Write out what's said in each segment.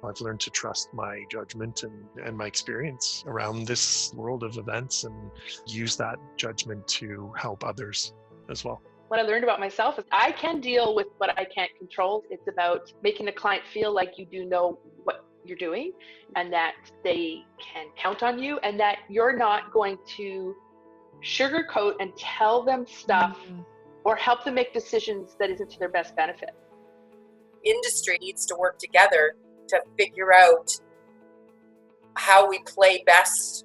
I've learned to trust my judgment and my experience around this world of events and use that judgment to help others as well. What I learned about myself is I can deal with what I can't control. It's about making the client feel like you do know what you're doing and that they can count on you and that you're not going to sugarcoat and tell them stuff or help them make decisions that isn't to their best benefit. Industry needs to work together to figure out how we play best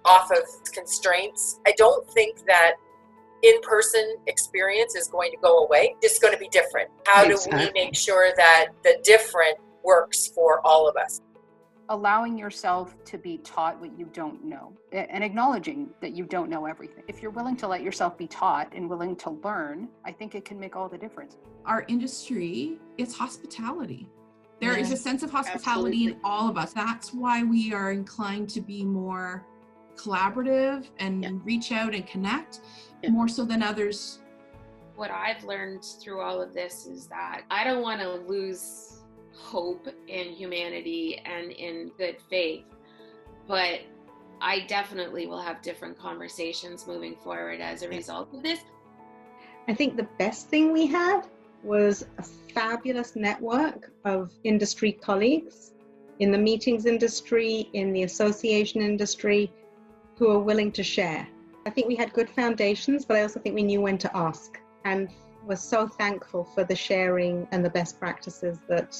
off of constraints. I don't think that in-person experience is going to go away. It's going to be different. How do we make sure that the different works for all of us? Allowing yourself to be taught what you don't know and acknowledging that you don't know everything. If you're willing to let yourself be taught and willing to learn, I think it can make all the difference. Our industry is hospitality. There is a sense of hospitality in all of us. That's why we are inclined to be more collaborative and reach out and connect more so than others. What I've learned through all of this is that I don't want to lose hope in humanity and in good faith, but I definitely will have different conversations moving forward as a result of this. I think the best thing we had was a fabulous network of industry colleagues in the meetings industry, in the association industry, who are willing to share. I think we had good foundations, but I also think we knew when to ask, and was so thankful for the sharing and the best practices that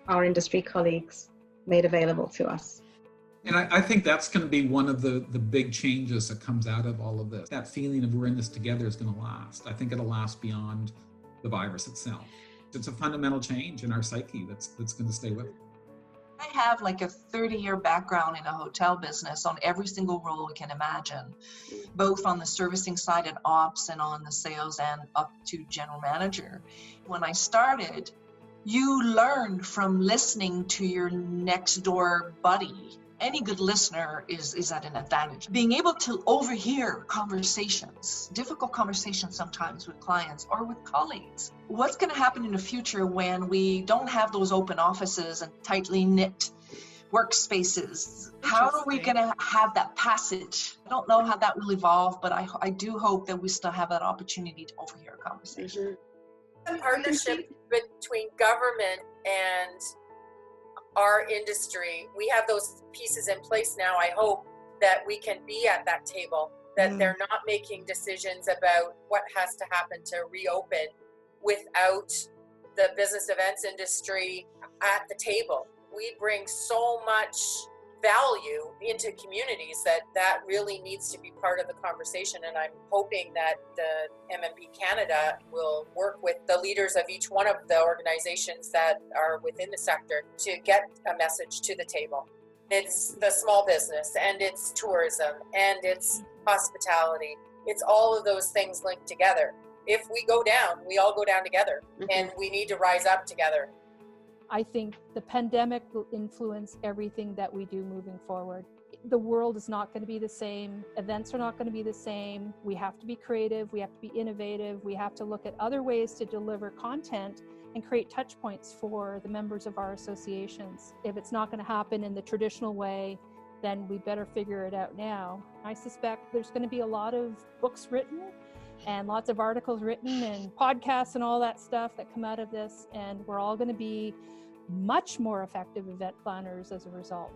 our industry colleagues made available to us. And I think that's going to be one of the big changes that comes out of all of this. That feeling of we're in this together is going to last. I think it'll last beyond the virus itself. It's a fundamental change in our psyche that's going to stay with us. I have like a 30-year background in a hotel business on every single role we can imagine, both on the servicing side and ops and on the sales and up to general manager. When I started, you learned from listening to your next door buddy. Any good listener is at an advantage. Being able to overhear conversations, difficult conversations sometimes with clients or with colleagues. What's going to happen in the future when we don't have those open offices and tightly knit workspaces? How are we going to have that passage? I don't know how that will evolve, but I do hope that we still have that opportunity to overhear a conversation. The partnership between government and our industry, we have those pieces in place now. I hope that we can be at that table, that they're not making decisions about what has to happen to reopen without the business events industry at the table. We bring so much value into communities that really needs to be part of the conversation, and I'm hoping that the MMP Canada will work with the leaders of each one of the organizations that are within the sector to get a message to the table. It's the small business, and it's tourism, and it's hospitality. It's all of those things linked together. If we go down, we all go down together, and we need to rise up together. I think the pandemic will influence everything that we do moving forward. The world is not going to be the same. Events are not going to be the same. We have to be creative. We have to be innovative. We have to look at other ways to deliver content and create touch points for the members of our associations. If it's not going to happen in the traditional way, then we better figure it out now. I suspect there's going to be a lot of books written and lots of articles written and podcasts and all that stuff that come out of this. And we're all going to be much more effective event planners as a result.